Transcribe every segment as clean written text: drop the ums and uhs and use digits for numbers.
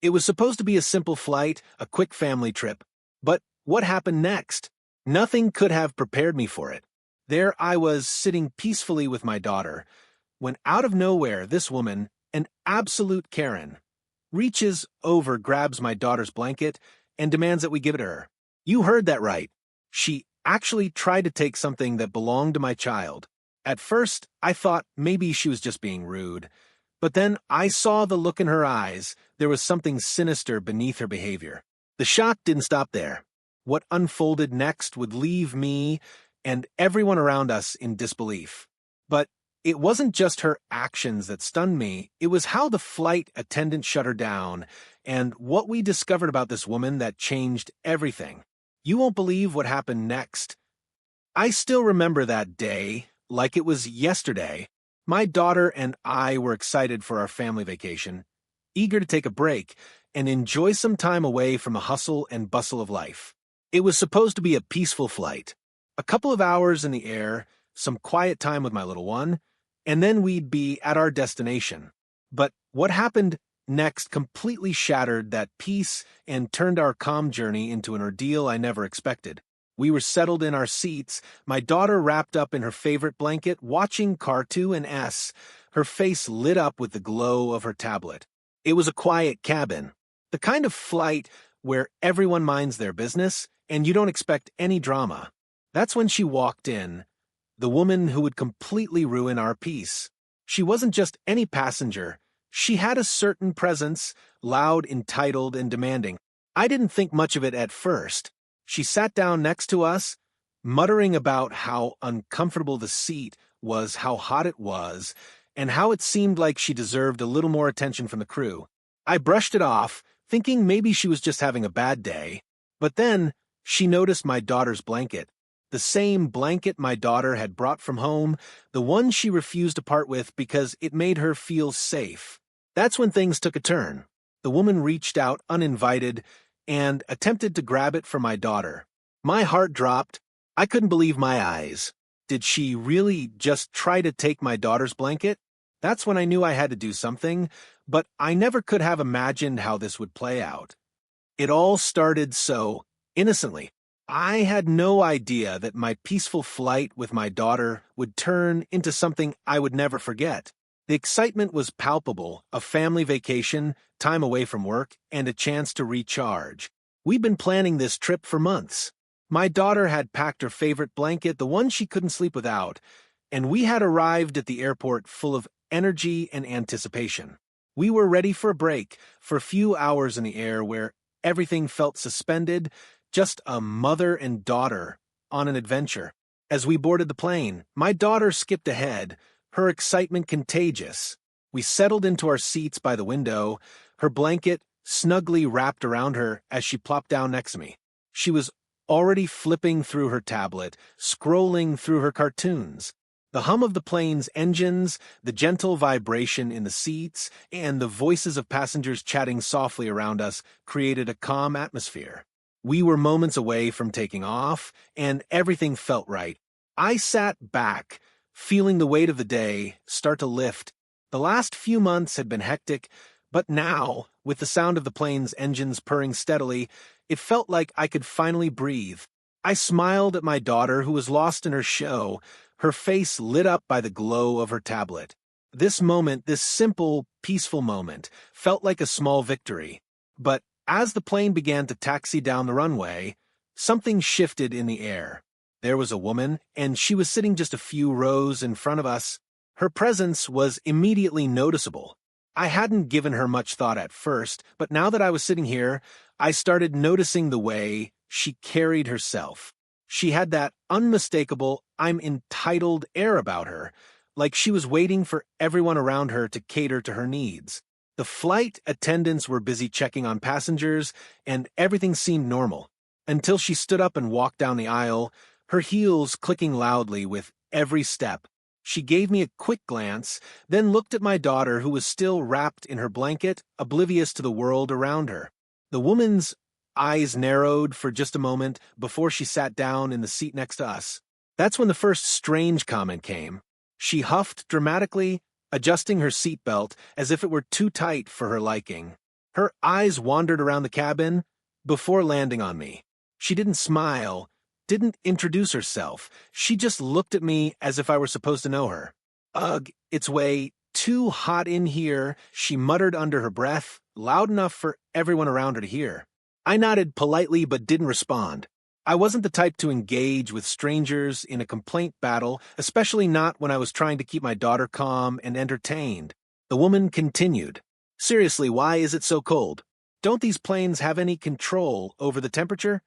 It was supposed to be a simple flight, a quick family trip. But what happened next? Nothing could have prepared me for it. There I was, sitting peacefully with my daughter, when out of nowhere this woman, an absolute Karen, reaches over, grabs my daughter's blanket, and demands that we give it to her. You heard that right. She actually tried to take something that belonged to my child. At first, I thought maybe she was just being rude. But then I saw the look in her eyes. There was something sinister beneath her behavior. The shock didn't stop there. What unfolded next would leave me and everyone around us in disbelief. But it wasn't just her actions that stunned me, it was how the flight attendant shut her down, and what we discovered about this woman that changed everything. You won't believe what happened next. I still remember that day, like it was yesterday. My daughter and I were excited for our family vacation, eager to take a break and enjoy some time away from the hustle and bustle of life. It was supposed to be a peaceful flight, a couple of hours in the air, some quiet time with my little one, and then we'd be at our destination. But what happened next completely shattered that peace and turned our calm journey into an ordeal I never expected. We were settled in our seats, my daughter wrapped up in her favorite blanket, watching Cartoon S, her face lit up with the glow of her tablet. It was a quiet cabin, the kind of flight where everyone minds their business and you don't expect any drama. That's when she walked in, the woman who would completely ruin our peace. She wasn't just any passenger. She had a certain presence, loud, entitled, and demanding. I didn't think much of it at first. She sat down next to us, muttering about how uncomfortable the seat was, how hot it was, and how it seemed like she deserved a little more attention from the crew. I brushed it off, thinking maybe she was just having a bad day. But then she noticed my daughter's blanket. The same blanket my daughter had brought from home, the one she refused to part with because it made her feel safe. That's when things took a turn. The woman reached out uninvited and attempted to grab it for my daughter. My heart dropped. I couldn't believe my eyes. Did she really just try to take my daughter's blanket? That's when I knew I had to do something, but I never could have imagined how this would play out. It all started so innocently. I had no idea that my peaceful flight with my daughter would turn into something I would never forget. The excitement was palpable, a family vacation, time away from work, and a chance to recharge. We'd been planning this trip for months. My daughter had packed her favorite blanket, the one she couldn't sleep without, and we had arrived at the airport full of energy and anticipation. We were ready for a break, for a few hours in the air where everything felt suspended, just a mother and daughter on an adventure. As we boarded the plane, my daughter skipped ahead, her excitement contagious. We settled into our seats by the window, her blanket snugly wrapped around her as she plopped down next to me. She was already flipping through her tablet, scrolling through her cartoons. The hum of the plane's engines, the gentle vibration in the seats, and the voices of passengers chatting softly around us created a calm atmosphere. We were moments away from taking off, and everything felt right. I sat back, feeling the weight of the day start to lift. The last few months had been hectic, but now, with the sound of the plane's engines purring steadily, it felt like I could finally breathe. I smiled at my daughter, who was lost in her show, her face lit up by the glow of her tablet. This moment, this simple, peaceful moment, felt like a small victory. But as the plane began to taxi down the runway, something shifted in the air. There was a woman, and she was sitting just a few rows in front of us. Her presence was immediately noticeable. I hadn't given her much thought at first, but now that I was sitting here, I started noticing the way she carried herself. She had that unmistakable, I'm entitled air about her, like she was waiting for everyone around her to cater to her needs. The flight attendants were busy checking on passengers, and everything seemed normal, until she stood up and walked down the aisle, her heels clicking loudly with every step. She gave me a quick glance, then looked at my daughter, who was still wrapped in her blanket, oblivious to the world around her. The woman's eyes narrowed for just a moment before she sat down in the seat next to us. That's when the first strange comment came. She huffed dramatically, adjusting her seatbelt as if it were too tight for her liking. Her eyes wandered around the cabin before landing on me. She didn't smile, didn't introduce herself. She just looked at me as if I were supposed to know her. Ugh, it's way too hot in here, she muttered under her breath, loud enough for everyone around her to hear. I nodded politely but didn't respond. I wasn't the type to engage with strangers in a complaint battle, especially not when I was trying to keep my daughter calm and entertained. The woman continued. Seriously, why is it so cold? Don't these planes have any control over the temperature?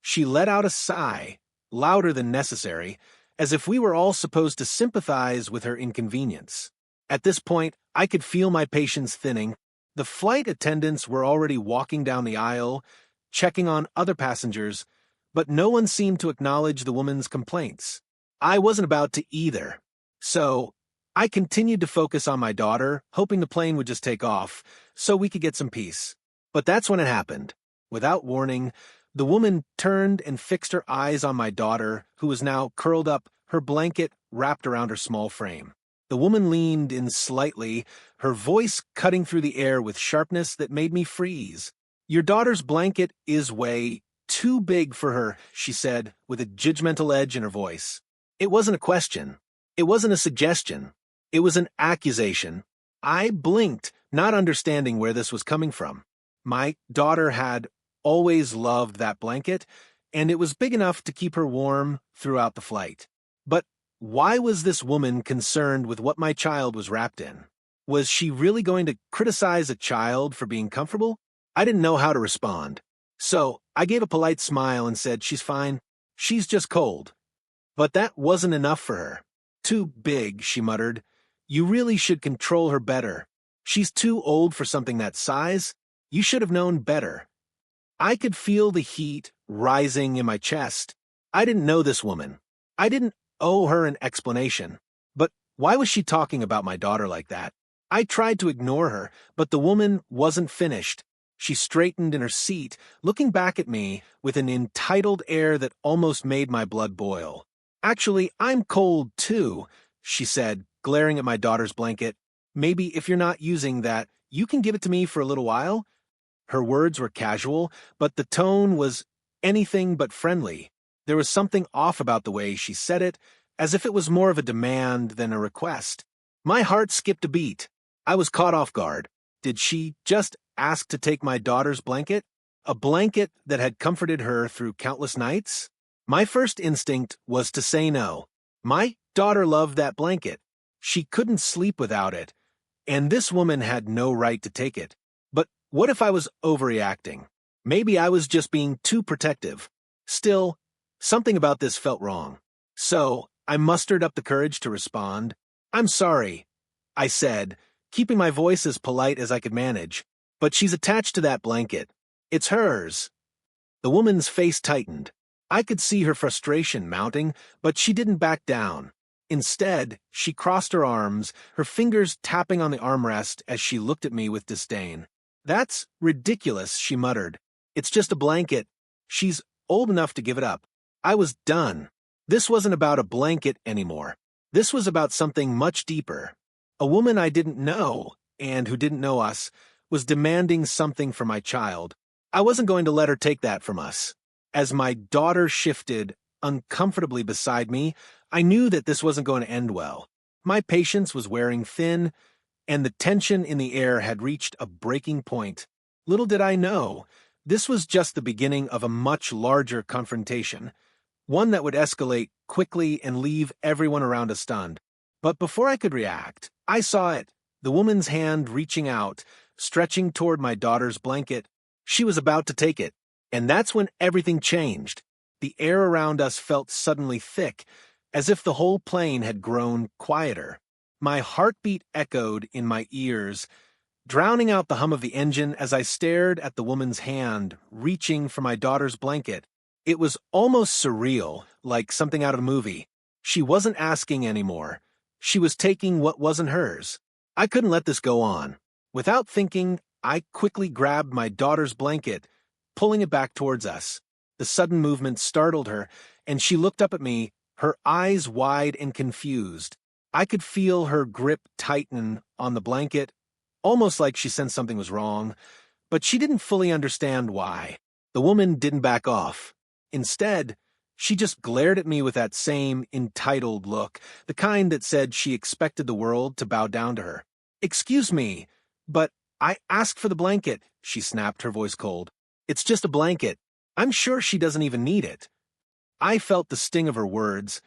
She let out a sigh, louder than necessary, as if we were all supposed to sympathize with her inconvenience. At this point, I could feel my patience thinning. The flight attendants were already walking down the aisle, checking on other passengers, but no one seemed to acknowledge the woman's complaints. I wasn't about to either. So, I continued to focus on my daughter, hoping the plane would just take off, so we could get some peace. But that's when it happened. Without warning, the woman turned and fixed her eyes on my daughter, who was now curled up, her blanket wrapped around her small frame. The woman leaned in slightly, her voice cutting through the air with sharpness that made me freeze. Your daughter's blanket is way too big for her, she said, with a judgmental edge in her voice. It wasn't a question. It wasn't a suggestion. It was an accusation. I blinked, not understanding where this was coming from. My daughter had always loved that blanket, and it was big enough to keep her warm throughout the flight. But why was this woman concerned with what my child was wrapped in? Was she really going to criticize a child for being comfortable? I didn't know how to respond. So I gave a polite smile and said, she's fine. She's just cold. But that wasn't enough for her. Too big, she muttered. You really should control her better. She's too old for something that size. You should have known better. I could feel the heat rising in my chest. I didn't know this woman. I didn't owe her an explanation. But why was she talking about my daughter like that? I tried to ignore her, but the woman wasn't finished. She straightened in her seat, looking back at me with an entitled air that almost made my blood boil. Actually, I'm cold too, she said, glaring at my daughter's blanket. Maybe if you're not using that, you can give it to me for a little while? Her words were casual, but the tone was anything but friendly. There was something off about the way she said it, as if it was more of a demand than a request. My heart skipped a beat. I was caught off guard. Did she just ask to take my daughter's blanket? A blanket that had comforted her through countless nights? My first instinct was to say no. My daughter loved that blanket. She couldn't sleep without it, and this woman had no right to take it. But what if I was overreacting? Maybe I was just being too protective. Still, something about this felt wrong. So, I mustered up the courage to respond. I'm sorry, I said, keeping my voice as polite as I could manage. But she's attached to that blanket. It's hers. The woman's face tightened. I could see her frustration mounting, but she didn't back down. Instead, she crossed her arms, her fingers tapping on the armrest as she looked at me with disdain. That's ridiculous, she muttered. It's just a blanket. She's old enough to give it up. I was done. This wasn't about a blanket anymore. This was about something much deeper. A woman I didn't know, and who didn't know us, was demanding something for my child. I wasn't going to let her take that from us. As my daughter shifted uncomfortably beside me, I knew that this wasn't going to end well. My patience was wearing thin, and the tension in the air had reached a breaking point. Little did I know, this was just the beginning of a much larger confrontation, one that would escalate quickly and leave everyone around us stunned. But before I could react, I saw it, the woman's hand reaching out, stretching toward my daughter's blanket. She was about to take it, and that's when everything changed. The air around us felt suddenly thick, as if the whole plane had grown quieter. My heartbeat echoed in my ears, drowning out the hum of the engine as I stared at the woman's hand reaching for my daughter's blanket. It was almost surreal, like something out of a movie. She wasn't asking anymore. She was taking what wasn't hers. I couldn't let this go on. Without thinking, I quickly grabbed my daughter's blanket, pulling it back towards us. The sudden movement startled her, and she looked up at me, her eyes wide and confused. I could feel her grip tighten on the blanket, almost like she sensed something was wrong. But she didn't fully understand why. The woman didn't back off. Instead, she just glared at me with that same entitled look, the kind that said she expected the world to bow down to her. "Excuse me, but I asked for the blanket," she snapped, her voice cold. "It's just a blanket. I'm sure she doesn't even need it." I felt the sting of her words,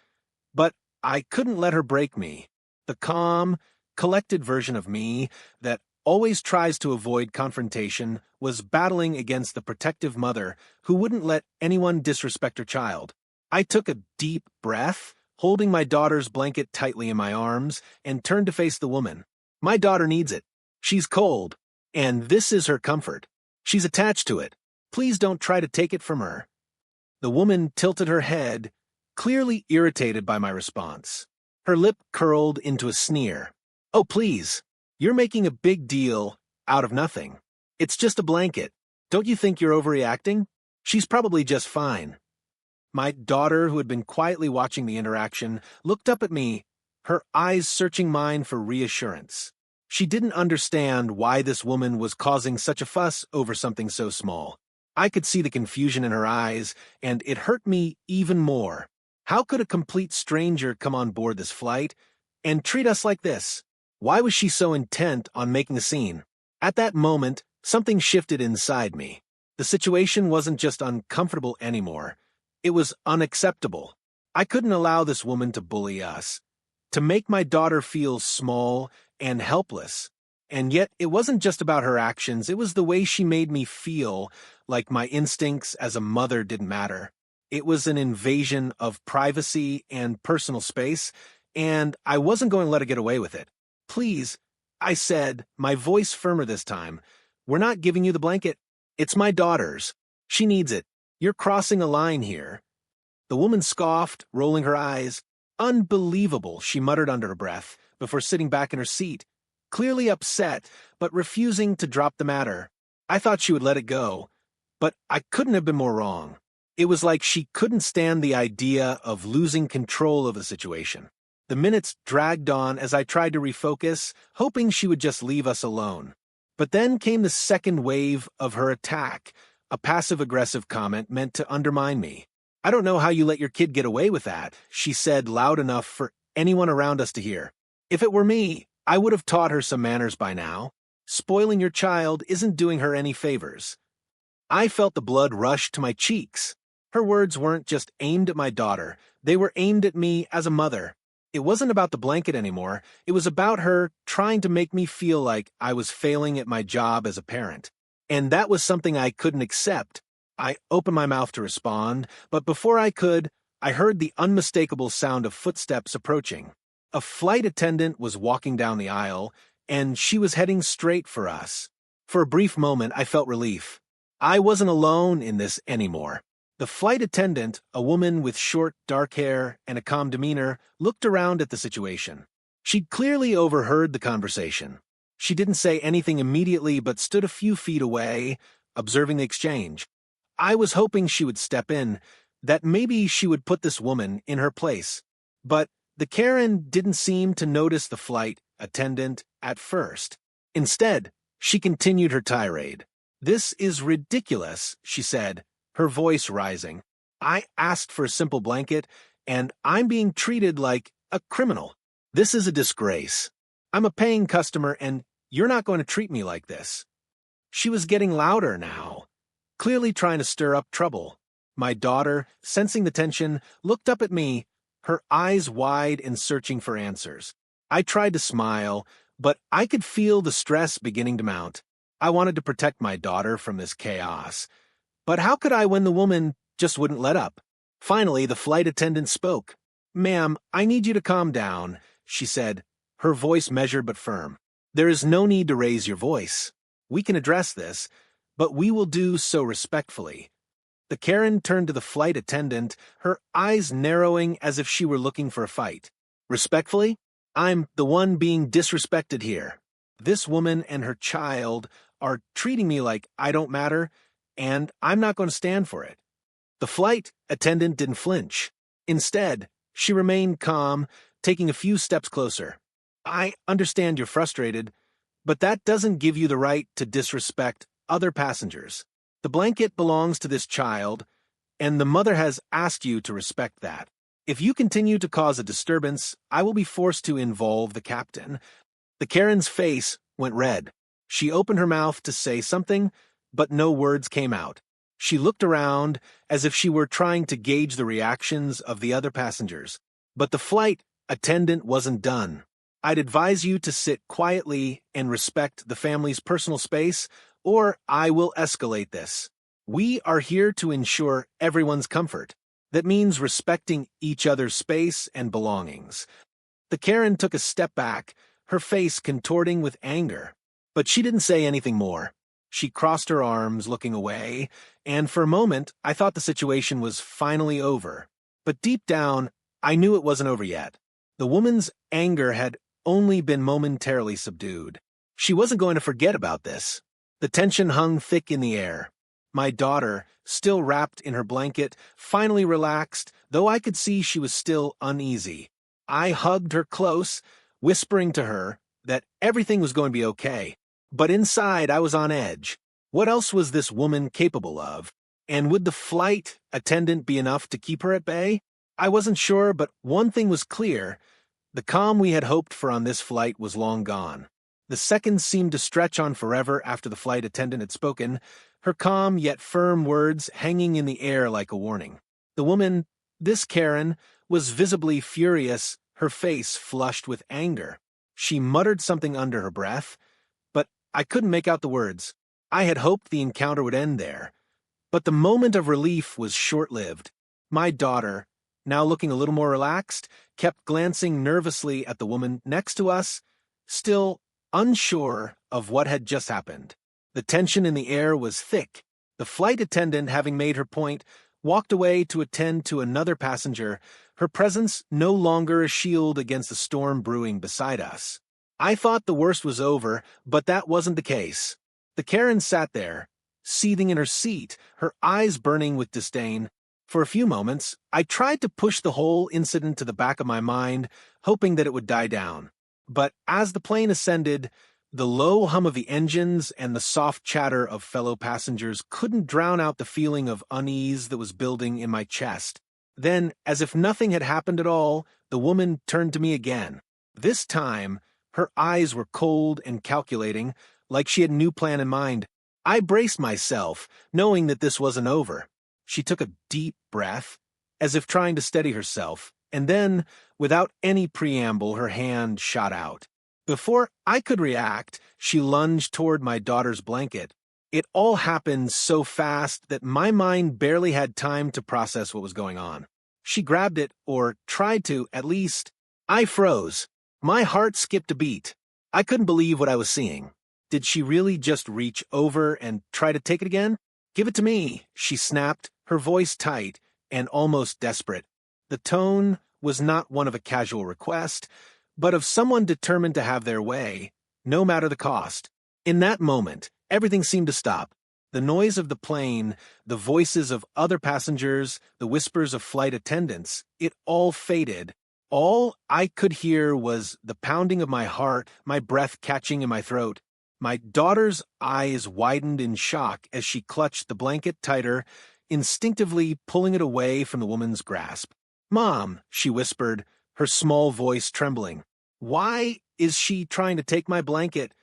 but I couldn't let her break me. The calm, collected version of me that always tries to avoid confrontation was battling against the protective mother who wouldn't let anyone disrespect her child. I took a deep breath, holding my daughter's blanket tightly in my arms, and turned to face the woman. My daughter needs it. She's cold, and this is her comfort. She's attached to it. Please don't try to take it from her. The woman tilted her head, clearly irritated by my response. Her lip curled into a sneer. "Oh, please. You're making a big deal out of nothing. It's just a blanket. Don't you think you're overreacting? She's probably just fine." My daughter, who had been quietly watching the interaction, looked up at me, her eyes searching mine for reassurance. She didn't understand why this woman was causing such a fuss over something so small. I could see the confusion in her eyes, and it hurt me even more. How could a complete stranger come on board this flight and treat us like this? Why was she so intent on making a scene? At that moment, something shifted inside me. The situation wasn't just uncomfortable anymore. It was unacceptable. I couldn't allow this woman to bully us, to make my daughter feel small and helpless. And yet, it wasn't just about her actions, it was the way she made me feel, like my instincts as a mother didn't matter. It was an invasion of privacy and personal space, and I wasn't going to let her get away with it. "Please," I said, my voice firmer this time, "we're not giving you the blanket. It's my daughter's. She needs it. You're crossing a line here." The woman scoffed, rolling her eyes. "Unbelievable," she muttered under her breath, before sitting back in her seat, clearly upset, but refusing to drop the matter. I thought she would let it go, but I couldn't have been more wrong. It was like she couldn't stand the idea of losing control of the situation. The minutes dragged on as I tried to refocus, hoping she would just leave us alone. But then came the second wave of her attack, a passive-aggressive comment meant to undermine me. "I don't know how you let your kid get away with that," she said loud enough for anyone around us to hear. "If it were me, I would have taught her some manners by now. Spoiling your child isn't doing her any favors." I felt the blood rush to my cheeks. Her words weren't just aimed at my daughter, they were aimed at me as a mother. It wasn't about the blanket anymore, it was about her trying to make me feel like I was failing at my job as a parent. And that was something I couldn't accept. I opened my mouth to respond, but before I could, I heard the unmistakable sound of footsteps approaching. A flight attendant was walking down the aisle, and she was heading straight for us. For a brief moment, I felt relief. I wasn't alone in this anymore. The flight attendant, a woman with short, dark hair and a calm demeanor, looked around at the situation. She'd clearly overheard the conversation. She didn't say anything immediately but stood a few feet away, observing the exchange. I was hoping she would step in, that maybe she would put this woman in her place. But the Karen didn't seem to notice the flight attendant at first. Instead, she continued her tirade. "This is ridiculous," she said, her voice rising. "I asked for a simple blanket, and I'm being treated like a criminal. This is a disgrace. I'm a paying customer, and you're not going to treat me like this." She was getting louder now, clearly trying to stir up trouble. My daughter, sensing the tension, looked up at me, her eyes wide and searching for answers. I tried to smile, but I could feel the stress beginning to mount. I wanted to protect my daughter from this chaos. But how could I when the woman just wouldn't let up? Finally, the flight attendant spoke. "Ma'am, I need you to calm down," she said, her voice measured but firm. "There is no need to raise your voice. We can address this, but we will do so respectfully." The Karen turned to the flight attendant, her eyes narrowing as if she were looking for a fight. "Respectfully? I'm the one being disrespected here. This woman and her child are treating me like I don't matter, and I'm not going to stand for it." The flight attendant didn't flinch. Instead, she remained calm, taking a few steps closer. "I understand you're frustrated, but that doesn't give you the right to disrespect other passengers. The blanket belongs to this child, and the mother has asked you to respect that. If you continue to cause a disturbance, I will be forced to involve the captain." The Karen's face went red. She opened her mouth to say something, but no words came out. She looked around as if she were trying to gauge the reactions of the other passengers. But the flight attendant wasn't done. "I'd advise you to sit quietly and respect the family's personal space, or I will escalate this. We are here to ensure everyone's comfort. That means respecting each other's space and belongings." The Karen took a step back, her face contorting with anger. But she didn't say anything more. She crossed her arms, looking away, and for a moment I thought the situation was finally over. But deep down, I knew it wasn't over yet. The woman's anger had only been momentarily subdued. She wasn't going to forget about this. The tension hung thick in the air. My daughter, still wrapped in her blanket, finally relaxed, though I could see she was still uneasy. I hugged her close, whispering to her that everything was going to be okay. But inside, I was on edge. What else was this woman capable of? And would the flight attendant be enough to keep her at bay? I wasn't sure, but one thing was clear. The calm we had hoped for on this flight was long gone. The seconds seemed to stretch on forever after the flight attendant had spoken, her calm yet firm words hanging in the air like a warning. The woman, this Karen, was visibly furious, her face flushed with anger. She muttered something under her breath, but I couldn't make out the words. I had hoped the encounter would end there. But the moment of relief was short-lived. My daughter, now looking a little more relaxed, kept glancing nervously at the woman next to us, still unsure of what had just happened. The tension in the air was thick. The flight attendant, having made her point, walked away to attend to another passenger, her presence no longer a shield against the storm brewing beside us. I thought the worst was over, but that wasn't the case. The Karen sat there, seething in her seat, her eyes burning with disdain. For a few moments, I tried to push the whole incident to the back of my mind, hoping that it would die down. But as the plane ascended, the low hum of the engines and the soft chatter of fellow passengers couldn't drown out the feeling of unease that was building in my chest. Then, as if nothing had happened at all, the woman turned to me again. This time, her eyes were cold and calculating, like she had a new plan in mind. I braced myself, knowing that this wasn't over. She took a deep breath, as if trying to steady herself, and then, without any preamble, her hand shot out. Before I could react, she lunged toward my daughter's blanket. It all happened so fast that my mind barely had time to process what was going on. She grabbed it, or tried to, at least. I froze. My heart skipped a beat. I couldn't believe what I was seeing. Did she really just reach over and try to take it again? "Give it to me," she snapped, her voice tight and almost desperate. The tone was not one of a casual request, but of someone determined to have their way, no matter the cost. In that moment, everything seemed to stop. The noise of the plane, the voices of other passengers, the whispers of flight attendants, it all faded. All I could hear was the pounding of my heart, my breath catching in my throat. My daughter's eyes widened in shock as she clutched the blanket tighter, instinctively pulling it away from the woman's grasp. "Mom," she whispered, her small voice trembling. "Why is she trying to take my blanket?"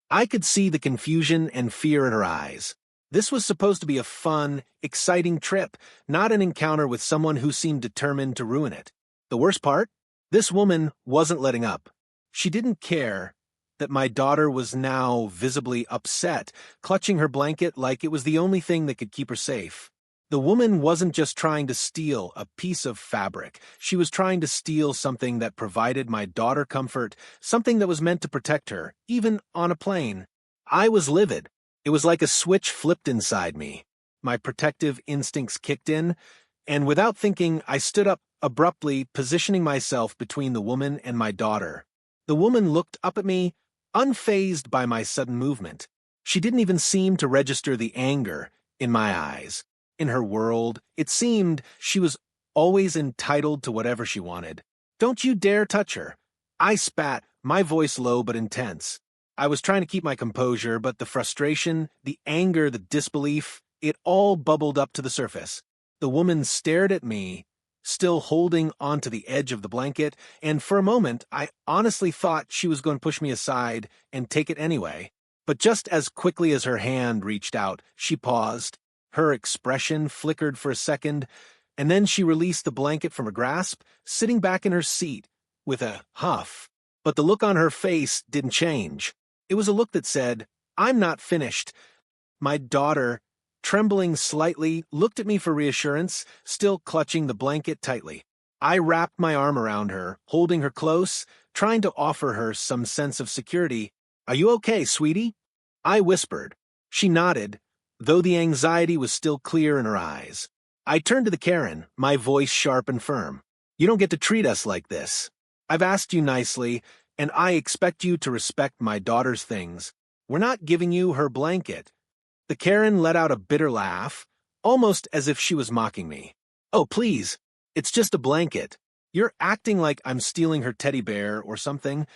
I could see the confusion and fear in her eyes. This was supposed to be a fun, exciting trip, not an encounter with someone who seemed determined to ruin it. The worst part? This woman wasn't letting up. She didn't care that my daughter was now visibly upset, clutching her blanket like it was the only thing that could keep her safe. The woman wasn't just trying to steal a piece of fabric. She was trying to steal something that provided my daughter comfort, something that was meant to protect her, even on a plane. I was livid. It was like a switch flipped inside me. My protective instincts kicked in, and without thinking, I stood up abruptly, positioning myself between the woman and my daughter. The woman looked up at me, unfazed by my sudden movement. She didn't even seem to register the anger in my eyes. In her world, it seemed she was always entitled to whatever she wanted. "Don't you dare touch her." I spat, my voice low but intense. I was trying to keep my composure, but the frustration, the anger, the disbelief, it all bubbled up to the surface. The woman stared at me, still holding onto the edge of the blanket, and for a moment I honestly thought she was going to push me aside and take it anyway. But just as quickly as her hand reached out, she paused. Her expression flickered for a second, and then she released the blanket from her grasp, sitting back in her seat with a huff. But the look on her face didn't change. It was a look that said, "I'm not finished." My daughter, trembling slightly, looked at me for reassurance, still clutching the blanket tightly. I wrapped my arm around her, holding her close, trying to offer her some sense of security. "Are you okay, sweetie?" I whispered. She nodded, though the anxiety was still clear in her eyes. I turned to the Karen, my voice sharp and firm. "You don't get to treat us like this. I've asked you nicely, and I expect you to respect my daughter's things. We're not giving you her blanket." The Karen let out a bitter laugh, almost as if she was mocking me. "Oh, please, it's just a blanket. You're acting like I'm stealing her teddy bear or something."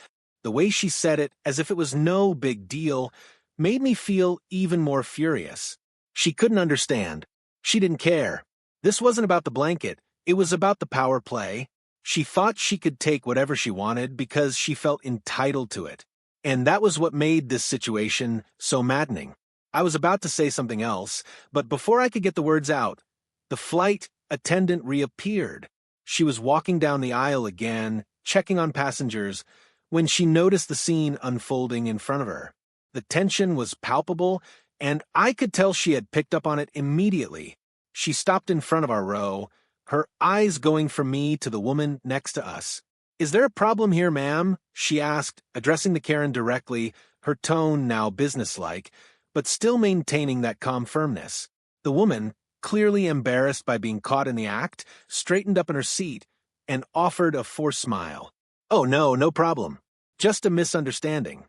The way she said it, as if it was no big deal, made me feel even more furious. She couldn't understand. She didn't care. This wasn't about the blanket. It was about the power play. She thought she could take whatever she wanted because she felt entitled to it. And that was what made this situation so maddening. I was about to say something else, but before I could get the words out, the flight attendant reappeared. She was walking down the aisle again, checking on passengers, when she noticed the scene unfolding in front of her. The tension was palpable, and I could tell she had picked up on it immediately. She stopped in front of our row, her eyes going from me to the woman next to us. "Is there a problem here, ma'am?" she asked, addressing the Karen directly, her tone now businesslike, but still maintaining that calm firmness. The woman, clearly embarrassed by being caught in the act, straightened up in her seat and offered a forced smile. "Oh, no problem. Just a misunderstanding."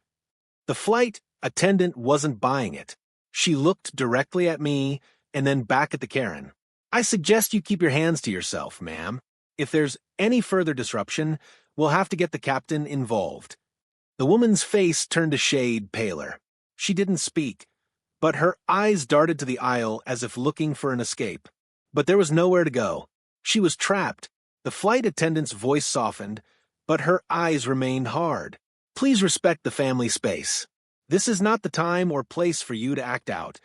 The flight attendant wasn't buying it. She looked directly at me and then back at the Karen. "I suggest you keep your hands to yourself, ma'am. If there's any further disruption, we'll have to get the captain involved." The woman's face turned a shade paler. She didn't speak, but her eyes darted to the aisle as if looking for an escape. But there was nowhere to go. She was trapped. The flight attendant's voice softened, but her eyes remained hard. "Please respect the family space. This is not the time or place for you to act out."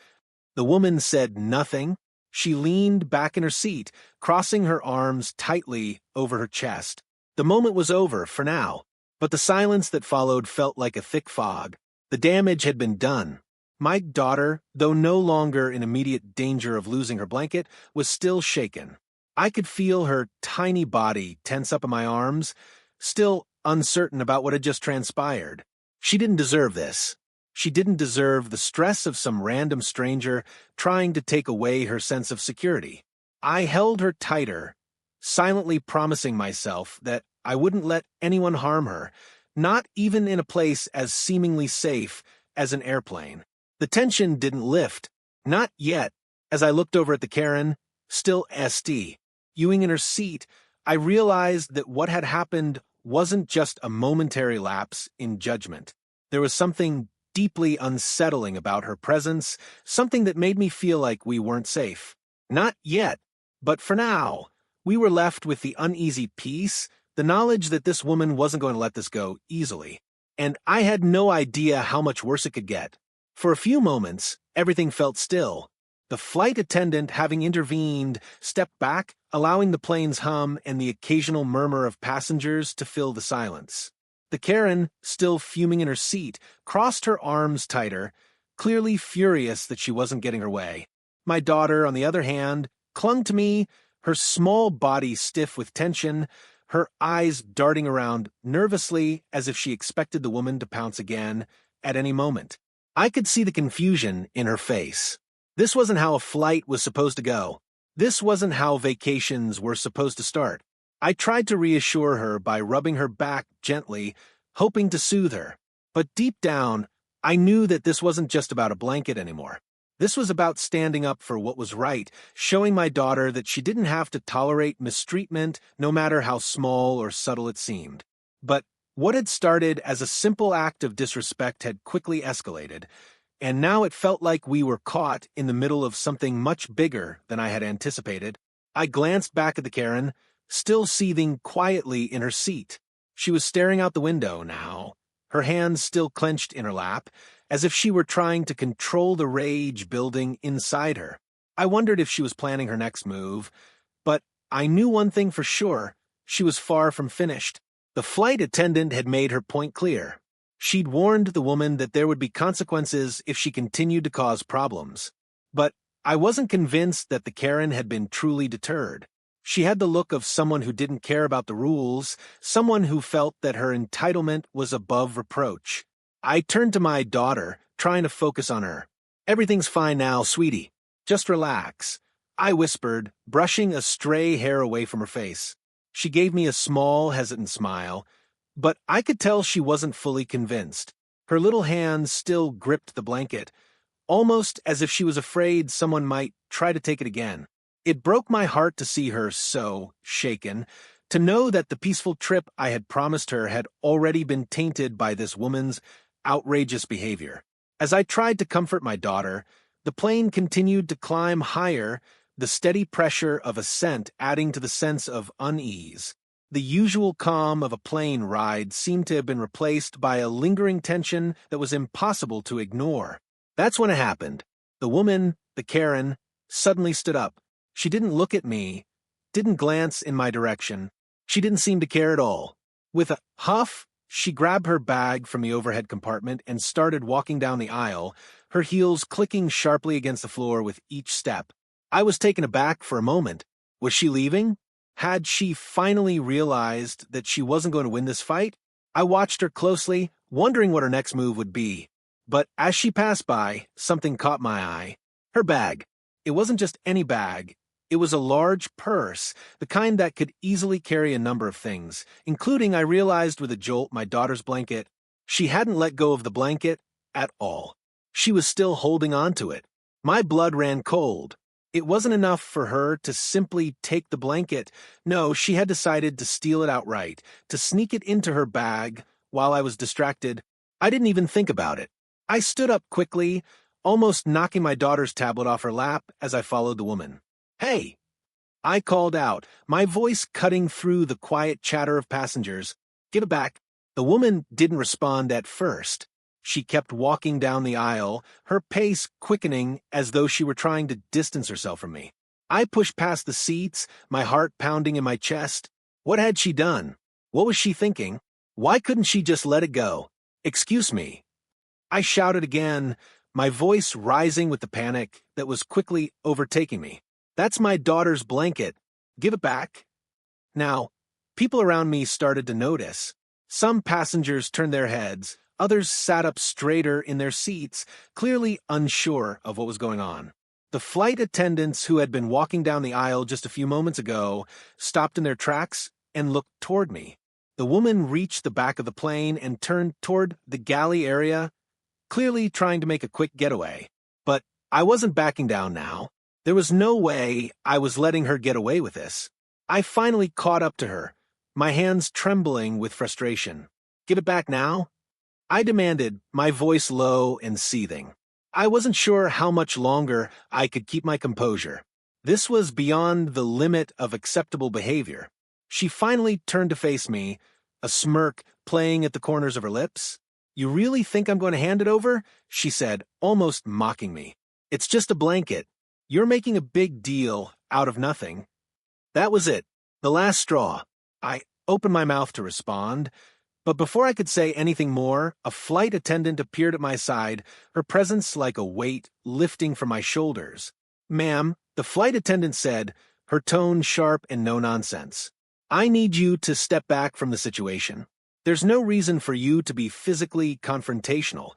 The woman said nothing. She leaned back in her seat, crossing her arms tightly over her chest. The moment was over, for now, but the silence that followed felt like a thick fog. The damage had been done. My daughter, though no longer in immediate danger of losing her blanket, was still shaken. I could feel her tiny body tense up in my arms, still uncertain about what had just transpired. She didn't deserve this. She didn't deserve the stress of some random stranger trying to take away her sense of security. I held her tighter, silently promising myself that I wouldn't let anyone harm her, not even in a place as seemingly safe as an airplane. The tension didn't lift, not yet. As I looked over at the Karen, still SD, Ewing in her seat, I realized that what had happened wasn't just a momentary lapse in judgment. There was something deeply unsettling about her presence, something that made me feel like we weren't safe. Not yet, but for now, we were left with the uneasy peace, the knowledge that this woman wasn't going to let this go easily. And I had no idea how much worse it could get. For a few moments, everything felt still. The flight attendant, having intervened, stepped back, allowing the plane's hum and the occasional murmur of passengers to fill the silence. The Karen, still fuming in her seat, crossed her arms tighter, clearly furious that she wasn't getting her way. My daughter, on the other hand, clung to me, her small body stiff with tension, her eyes darting around nervously as if she expected the woman to pounce again at any moment. I could see the confusion in her face. This wasn't how a flight was supposed to go. This wasn't how vacations were supposed to start. I tried to reassure her by rubbing her back gently, hoping to soothe her. But deep down, I knew that this wasn't just about a blanket anymore. This was about standing up for what was right, showing my daughter that she didn't have to tolerate mistreatment, no matter how small or subtle it seemed. But What had started as a simple act of disrespect had quickly escalated, and now it felt like we were caught in the middle of something much bigger than I had anticipated. I glanced back at the Karen, still seething quietly in her seat. She was staring out the window now, her hands still clenched in her lap, as if she were trying to control the rage building inside her. I wondered if she was planning her next move, but I knew one thing for sure: she was far from finished. The flight attendant had made her point clear. She'd warned the woman that there would be consequences if she continued to cause problems. But I wasn't convinced that the Karen had been truly deterred. She had the look of someone who didn't care about the rules, someone who felt that her entitlement was above reproach. I turned to my daughter, trying to focus on her. "Everything's fine now, sweetie. Just relax," I whispered, brushing a stray hair away from her face. She gave me a small, hesitant smile, but I could tell she wasn't fully convinced. Her little hands still gripped the blanket, almost as if she was afraid someone might try to take it again. It broke my heart to see her so shaken, to know that the peaceful trip I had promised her had already been tainted by this woman's outrageous behavior. As I tried to comfort my daughter, the plane continued to climb higher, the steady pressure of ascent adding to the sense of unease. The usual calm of a plane ride seemed to have been replaced by a lingering tension that was impossible to ignore. That's when it happened. The woman, the Karen, suddenly stood up. She didn't look at me, didn't glance in my direction. She didn't seem to care at all. With a huff, she grabbed her bag from the overhead compartment and started walking down the aisle, her heels clicking sharply against the floor with each step. I was taken aback for a moment. Was she leaving? Had she finally realized that she wasn't going to win this fight? I watched her closely, wondering what her next move would be. But as she passed by, something caught my eye. Her bag. It wasn't just any bag. It was a large purse, the kind that could easily carry a number of things, including, I realized with a jolt, my daughter's blanket. She hadn't let go of the blanket at all. She was still holding on to it. My blood ran cold. It wasn't enough for her to simply take the blanket. No, she had decided to steal it outright, to sneak it into her bag while I was distracted. I didn't even think about it. I stood up quickly, almost knocking my daughter's tablet off her lap as I followed the woman. "Hey!" I called out, my voice cutting through the quiet chatter of passengers. "Give it back." The woman didn't respond at first. She kept walking down the aisle, her pace quickening as though she were trying to distance herself from me. I pushed past the seats, my heart pounding in my chest. What had she done? What was she thinking? Why couldn't she just let it go? "Excuse me." I shouted again, my voice rising with the panic that was quickly overtaking me. "That's my daughter's blanket. Give it back." Now, people around me started to notice. Some passengers turned their heads. Others sat up straighter in their seats, clearly unsure of what was going on. The flight attendants who had been walking down the aisle just a few moments ago stopped in their tracks and looked toward me. The woman reached the back of the plane and turned toward the galley area, clearly trying to make a quick getaway. But I wasn't backing down now. There was no way I was letting her get away with this. I finally caught up to her, my hands trembling with frustration. "Give it back now?" I demanded, my voice low and seething. I wasn't sure how much longer I could keep my composure. This was beyond the limit of acceptable behavior. She finally turned to face me, a smirk playing at the corners of her lips. "You really think I'm going to hand it over?" she said, almost mocking me. "It's just a blanket. You're making a big deal out of nothing." That was it, the last straw. I opened my mouth to respond, but before I could say anything more, a flight attendant appeared at my side, her presence like a weight lifting from my shoulders. "Ma'am," the flight attendant said, her tone sharp and no nonsense. "I need you to step back from the situation. There's no reason for you to be physically confrontational."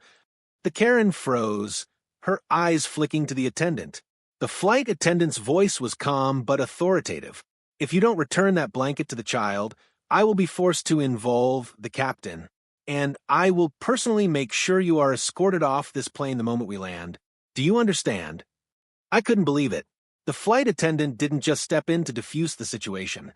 The Karen froze, her eyes flicking to the attendant. The flight attendant's voice was calm but authoritative. "If you don't return that blanket to the child, I will be forced to involve the captain, and I will personally make sure you are escorted off this plane the moment we land. Do you understand?" I couldn't believe it. The flight attendant didn't just step in to defuse the situation.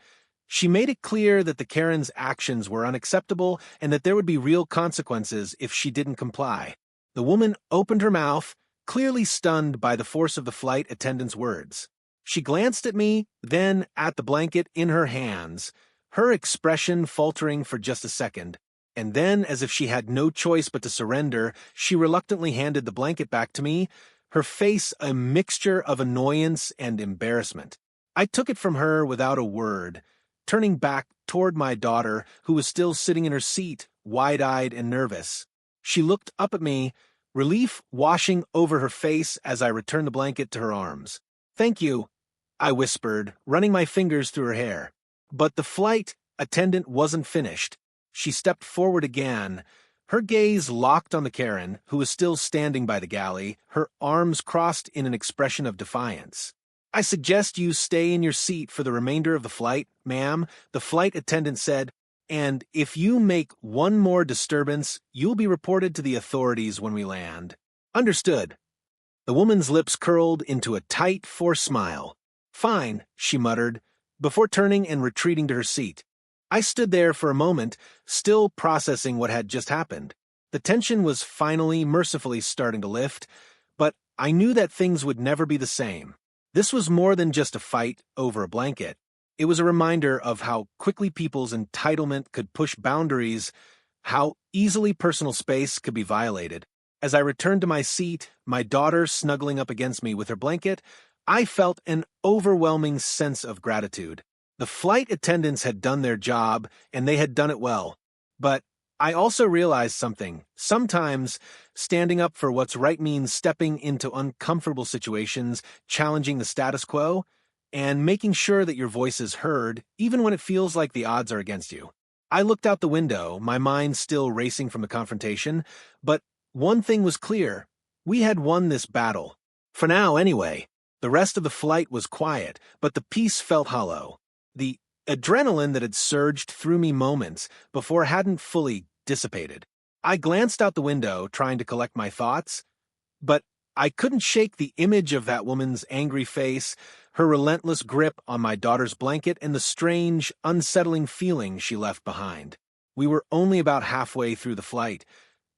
She made it clear that the Karen's actions were unacceptable and that there would be real consequences if she didn't comply. The woman opened her mouth, clearly stunned by the force of the flight attendant's words. She glanced at me, then at the blanket in her hands, her expression faltering for just a second, and then, as if she had no choice but to surrender, she reluctantly handed the blanket back to me, her face a mixture of annoyance and embarrassment. I took it from her without a word, turning back toward my daughter, who was still sitting in her seat, wide-eyed and nervous. She looked up at me, relief washing over her face as I returned the blanket to her arms. "Thank you," I whispered, running my fingers through her hair. But the flight attendant wasn't finished. She stepped forward again, her gaze locked on the Karen, who was still standing by the galley, her arms crossed in an expression of defiance. "I suggest you stay in your seat for the remainder of the flight, ma'am," the flight attendant said, "and if you make one more disturbance, you'll be reported to the authorities when we land." "Understood." The woman's lips curled into a tight, forced smile. "Fine," she muttered, before turning and retreating to her seat. I stood there for a moment, still processing what had just happened. The tension was finally, mercifully starting to lift, but I knew that things would never be the same. This was more than just a fight over a blanket. It was a reminder of how quickly people's entitlement could push boundaries, how easily personal space could be violated. As I returned to my seat, my daughter snuggling up against me with her blanket, I felt an overwhelming sense of gratitude. The flight attendants had done their job, and they had done it well. But I also realized something. Sometimes, standing up for what's right means stepping into uncomfortable situations, challenging the status quo, and making sure that your voice is heard, even when it feels like the odds are against you. I looked out the window, my mind still racing from the confrontation, but one thing was clear. We had won this battle. For now, anyway. The rest of the flight was quiet, but the peace felt hollow. The adrenaline that had surged through me moments before hadn't fully dissipated. I glanced out the window, trying to collect my thoughts, but I couldn't shake the image of that woman's angry face, her relentless grip on my daughter's blanket, and the strange, unsettling feeling she left behind. We were only about halfway through the flight,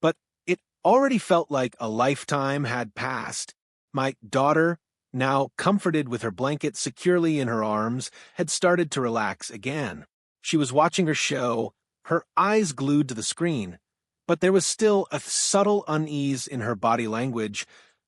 but it already felt like a lifetime had passed. My daughter, now comforted with her blanket securely in her arms, had started to relax again. She was watching her show, her eyes glued to the screen, but there was still a subtle unease in her body language,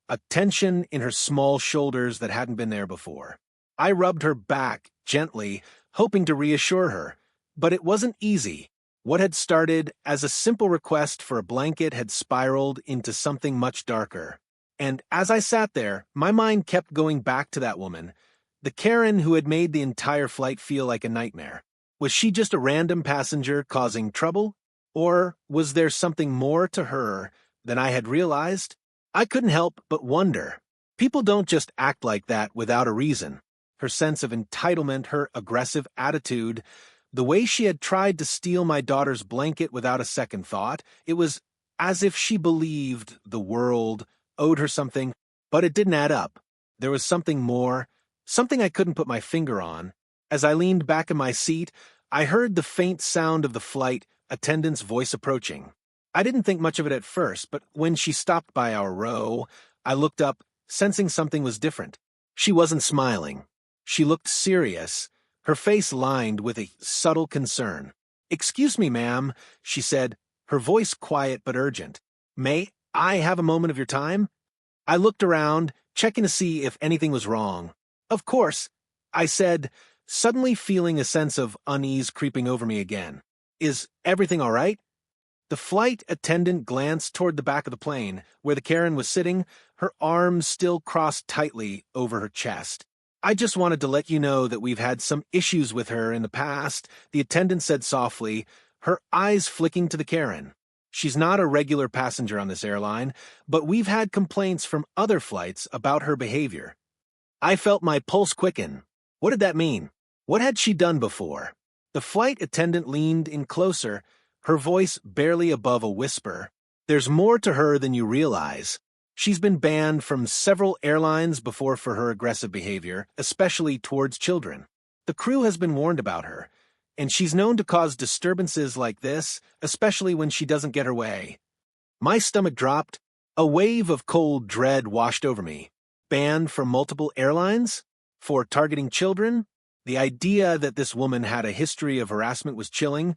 a tension in her small shoulders that hadn't been there before. I rubbed her back gently, hoping to reassure her, but it wasn't easy. What had started as a simple request for a blanket had spiraled into something much darker. And as I sat there, my mind kept going back to that woman, the Karen who had made the entire flight feel like a nightmare. Was she just a random passenger causing trouble? Or was there something more to her than I had realized? I couldn't help but wonder. People don't just act like that without a reason. Her sense of entitlement, her aggressive attitude, the way she had tried to steal my daughter's blanket without a second thought, it was as if she believed the world owed her something, but it didn't add up. There was something more, something I couldn't put my finger on. As I leaned back in my seat, I heard the faint sound of the flight attendant's voice approaching. I didn't think much of it at first, but when she stopped by our row, I looked up, sensing something was different. She wasn't smiling. She looked serious, her face lined with a subtle concern. "Excuse me, ma'am," she said, her voice quiet but urgent. "May I have a moment of your time?" I looked around, checking to see if anything was wrong. "Of course," I said, suddenly feeling a sense of unease creeping over me again. "Is everything all right?" The flight attendant glanced toward the back of the plane, where the Karen was sitting, her arms still crossed tightly over her chest. "I just wanted to let you know that we've had some issues with her in the past," the attendant said softly, her eyes flicking to the Karen. "She's not a regular passenger on this airline, but we've had complaints from other flights about her behavior." I felt my pulse quicken. What did that mean? What had she done before? The flight attendant leaned in closer, her voice barely above a whisper. "There's more to her than you realize. She's been banned from several airlines before for her aggressive behavior, especially towards children. The crew has been warned about her. and she's known to cause disturbances like this, especially when she doesn't get her way. My stomach dropped. A wave of cold dread washed over me. Banned from multiple airlines? For targeting children? The idea that this woman had a history of harassment was chilling,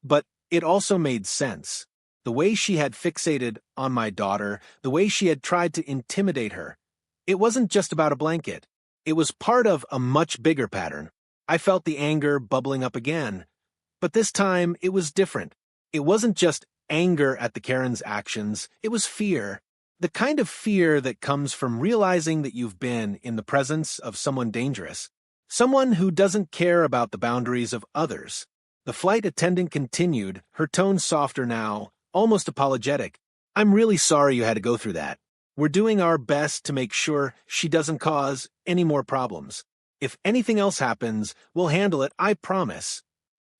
but it also made sense. The way she had fixated on my daughter, the way she had tried to intimidate her. It wasn't just about a blanket. It was part of a much bigger pattern. I felt the anger bubbling up again. But this time, it was different. It wasn't just anger at the Karen's actions, it was fear. The kind of fear that comes from realizing that you've been in the presence of someone dangerous. Someone who doesn't care about the boundaries of others. The flight attendant continued, her tone softer now, almost apologetic. I'm really sorry you had to go through that. We're doing our best to make sure she doesn't cause any more problems. If anything else happens, we'll handle it, I promise.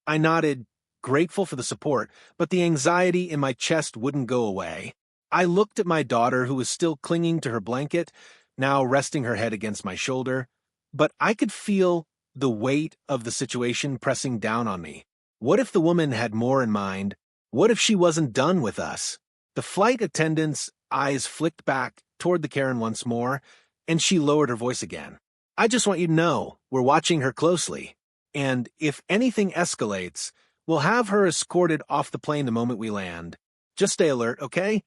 I nodded, grateful for the support, but the anxiety in my chest wouldn't go away. I looked at my daughter, who was still clinging to her blanket, now resting her head against my shoulder, but I could feel the weight of the situation pressing down on me. What if the woman had more in mind? What if she wasn't done with us? The flight attendant's eyes flicked back toward the Karen once more, and she lowered her voice again. I just want you to know, we're watching her closely, and if anything escalates, we'll have her escorted off the plane the moment we land. Just stay alert, okay?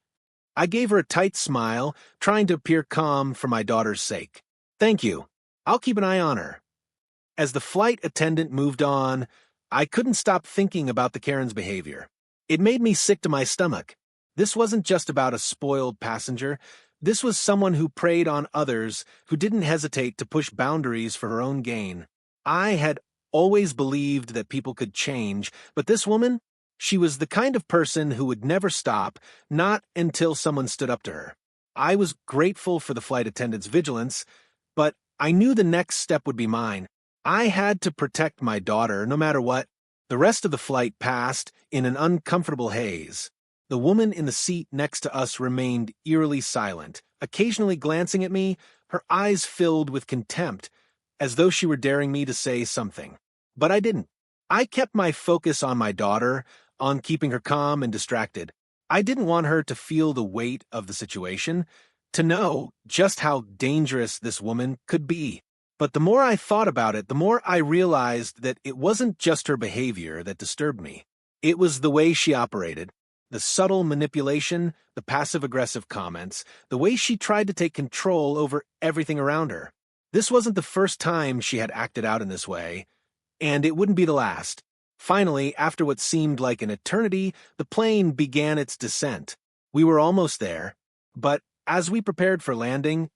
I gave her a tight smile, trying to appear calm for my daughter's sake. Thank you. I'll keep an eye on her. As the flight attendant moved on, I couldn't stop thinking about the Karen's behavior. It made me sick to my stomach. This wasn't just about a spoiled passenger. This was someone who preyed on others, who didn't hesitate to push boundaries for her own gain. I had always believed that people could change, but this woman? She was the kind of person who would never stop, not until someone stood up to her. I was grateful for the flight attendant's vigilance, but I knew the next step would be mine. I had to protect my daughter, no matter what. The rest of the flight passed in an uncomfortable haze. The woman in the seat next to us remained eerily silent, occasionally glancing at me, her eyes filled with contempt, as though she were daring me to say something. But I didn't. I kept my focus on my daughter, on keeping her calm and distracted. I didn't want her to feel the weight of the situation, to know just how dangerous this woman could be. But the more I thought about it, the more I realized that it wasn't just her behavior that disturbed me. It was the way she operated. The subtle manipulation, the passive-aggressive comments, the way she tried to take control over everything around her. This wasn't the first time she had acted out in this way, and it wouldn't be the last. Finally, after what seemed like an eternity, the plane began its descent. We were almost there, but as we prepared for landing,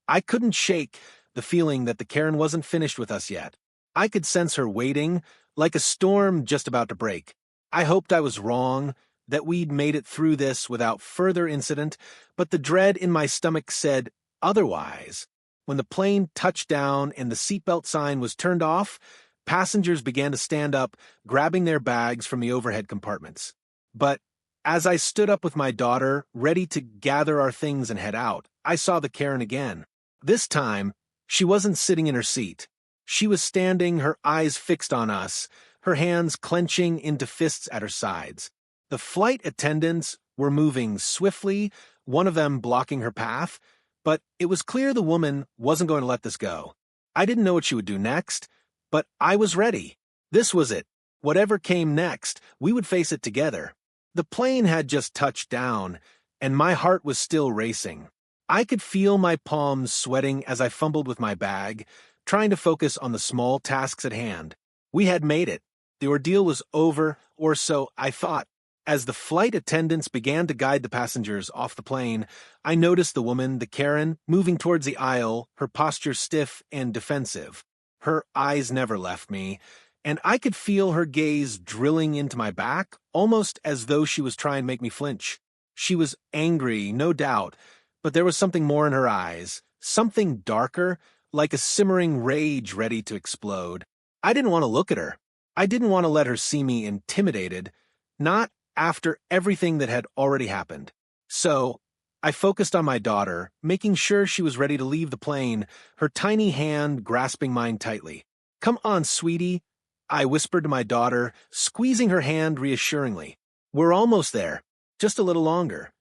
I couldn't shake the feeling that the Karen wasn't finished with us yet. I could sense her waiting, like a storm just about to break. I hoped I was wrong, that we'd made it through this without further incident, but the dread in my stomach said otherwise. When the plane touched down and the seatbelt sign was turned off, passengers began to stand up, grabbing their bags from the overhead compartments. But as I stood up with my daughter, ready to gather our things and head out, I saw the Karen again. This time, she wasn't sitting in her seat. She was standing, her eyes fixed on us, her hands clenching into fists at her sides. The flight attendants were moving swiftly, one of them blocking her path, but it was clear the woman wasn't going to let this go. I didn't know what she would do next, but I was ready. This was it. Whatever came next, we would face it together. The plane had just touched down, and my heart was still racing. I could feel my palms sweating as I fumbled with my bag, trying to focus on the small tasks at hand. We had made it. The ordeal was over, or so I thought. As the flight attendants began to guide the passengers off the plane, I noticed the woman, the Karen, moving towards the aisle, her posture stiff and defensive. Her eyes never left me, and I could feel her gaze drilling into my back, almost as though she was trying to make me flinch. She was angry, no doubt, but there was something more in her eyes, something darker, like a simmering rage ready to explode. I didn't want to look at her. I didn't want to let her see me intimidated, not after everything that had already happened. So I focused on my daughter, making sure she was ready to leave the plane, her tiny hand grasping mine tightly. Come on, sweetie. I whispered to my daughter, squeezing her hand reassuringly. We're almost there. Just a little longer.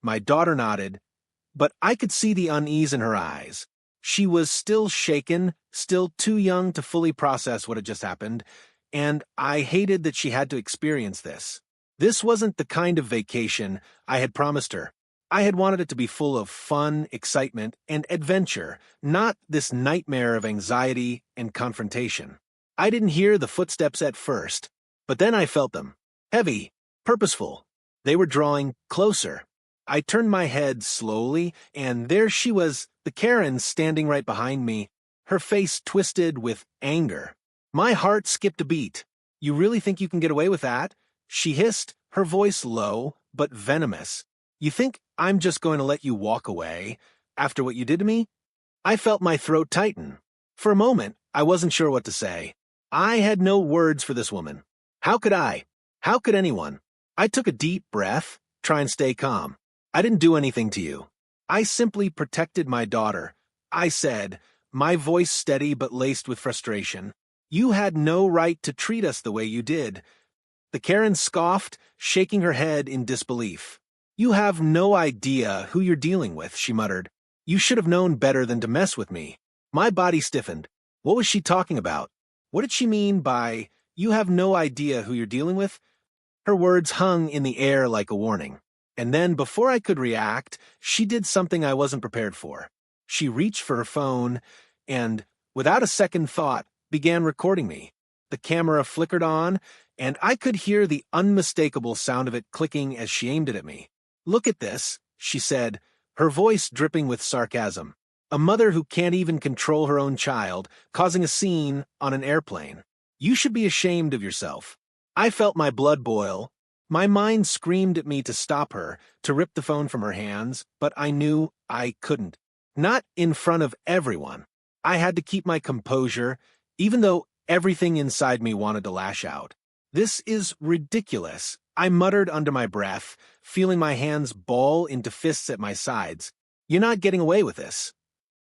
My daughter nodded, but I could see the unease in her eyes. She was still shaken, still too young to fully process what had just happened, and I hated that she had to experience this. This wasn't the kind of vacation I had promised her. I had wanted it to be full of fun, excitement, and adventure, not this nightmare of anxiety and confrontation. I didn't hear the footsteps at first, but then I felt them. Heavy, purposeful. They were drawing closer. I turned my head slowly, and there she was, the Karen standing right behind me, her face twisted with anger. My heart skipped a beat. You really think you can get away with that? She hissed, her voice low, but venomous. You think I'm just going to let you walk away after what you did to me? I felt my throat tighten. For a moment, I wasn't sure what to say. I had no words for this woman. How could I? How could anyone? I took a deep breath, try and stay calm. I didn't do anything to you. I simply protected my daughter. I said, my voice steady but laced with frustration. You had no right to treat us the way you did. The Karen scoffed, shaking her head in disbelief. You have no idea who you're dealing with, she muttered. You should have known better than to mess with me. My body stiffened. What was she talking about? What did she mean by, you have no idea who you're dealing with? Her words hung in the air like a warning. And then, before I could react, she did something I wasn't prepared for. She reached for her phone and, without a second thought, began recording me. The camera flickered on, and I could hear the unmistakable sound of it clicking as she aimed it at me. Look at this, she said, her voice dripping with sarcasm. A mother who can't even control her own child, causing a scene on an airplane. You should be ashamed of yourself. I felt my blood boil. My mind screamed at me to stop her, to rip the phone from her hands, but I knew I couldn't. Not in front of everyone. I had to keep my composure, even though everything inside me wanted to lash out. This is ridiculous, I muttered under my breath, feeling my hands ball into fists at my sides. You're not getting away with this.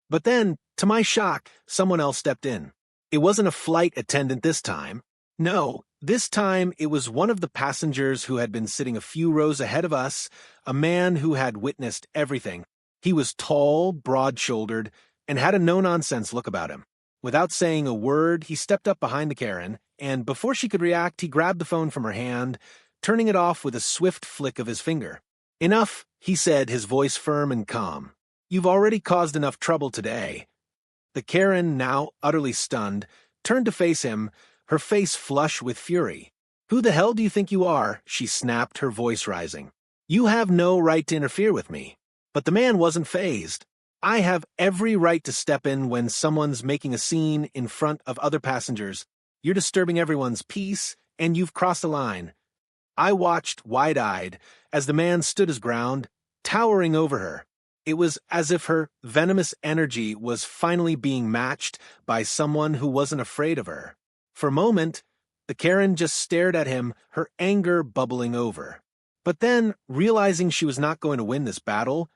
But then, to my shock, someone else stepped in. It wasn't a flight attendant this time. No, this time it was one of the passengers who had been sitting a few rows ahead of us, a man who had witnessed everything. He was tall, broad-shouldered, and had a no-nonsense look about him. Without saying a word, he stepped up behind the Karen, and before she could react, he grabbed the phone from her hand, turning it off with a swift flick of his finger. Enough, he said, his voice firm and calm. You've already caused enough trouble today. The Karen, now utterly stunned, turned to face him, her face flush with fury. Who the hell do you think you are? She snapped, her voice rising. You have no right to interfere with me. But the man wasn't fazed. I have every right to step in when someone's making a scene in front of other passengers. You're disturbing everyone's peace, and you've crossed a line. I watched wide-eyed as the man stood his ground, towering over her. It was as if her venomous energy was finally being matched by someone who wasn't afraid of her. For a moment, the Karen just stared at him, her anger bubbling over. But then, realizing she was not going to win this battle,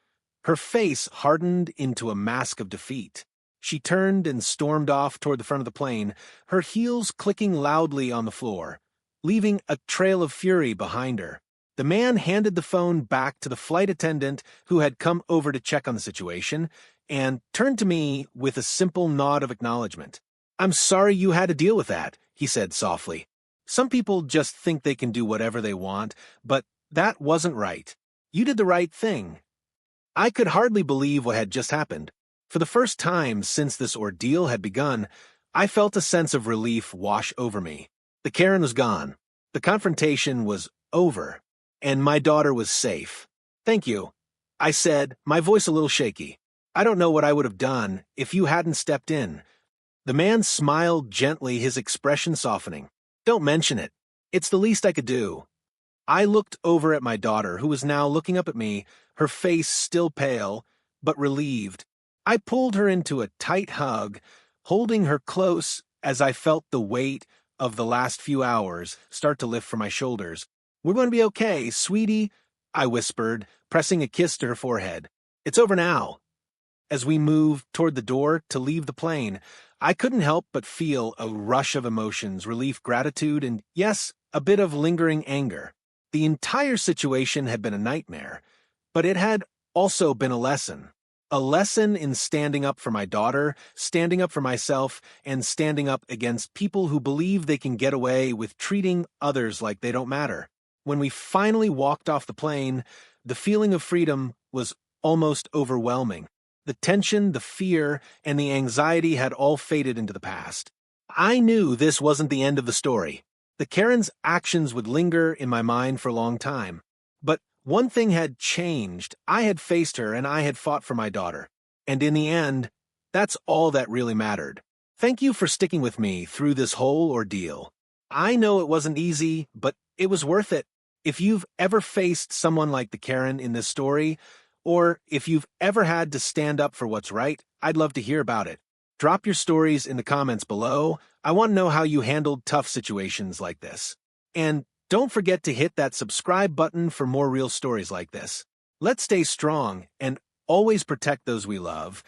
her face hardened into a mask of defeat. She turned and stormed off toward the front of the plane, her heels clicking loudly on the floor, leaving a trail of fury behind her. The man handed the phone back to the flight attendant who had come over to check on the situation, and turned to me with a simple nod of acknowledgement. I'm sorry you had to deal with that, he said softly. Some people just think they can do whatever they want, but that wasn't right. You did the right thing. I could hardly believe what had just happened. For the first time since this ordeal had begun, I felt a sense of relief wash over me. The Karen was gone. The confrontation was over. And my daughter was safe. Thank you, I said, my voice a little shaky. I don't know what I would have done if you hadn't stepped in. The man smiled gently, his expression softening. Don't mention it. It's the least I could do. I looked over at my daughter, who was now looking up at me, her face still pale, but relieved. I pulled her into a tight hug, holding her close as I felt the weight of the last few hours start to lift from my shoulders. We're going to be okay, sweetie, I whispered, pressing a kiss to her forehead. It's over now. As we moved toward the door to leave the plane, I couldn't help but feel a rush of emotions, relief, gratitude, and yes, a bit of lingering anger. The entire situation had been a nightmare, but it had also been a lesson. A lesson in standing up for my daughter, standing up for myself, and standing up against people who believe they can get away with treating others like they don't matter. When we finally walked off the plane, the feeling of freedom was almost overwhelming. The tension, the fear, and the anxiety had all faded into the past. I knew this wasn't the end of the story. The Karen's actions would linger in my mind for a long time. But one thing had changed. I had faced her and I had fought for my daughter. And in the end, that's all that really mattered. Thank you for sticking with me through this whole ordeal. I know it wasn't easy, but it was worth it. If you've ever faced someone like the Karen in this story, or if you've ever had to stand up for what's right, I'd love to hear about it. Drop your stories in the comments below. I want to know how you handled tough situations like this. And don't forget to hit that subscribe button for more real stories like this. Let's stay strong and always protect those we love.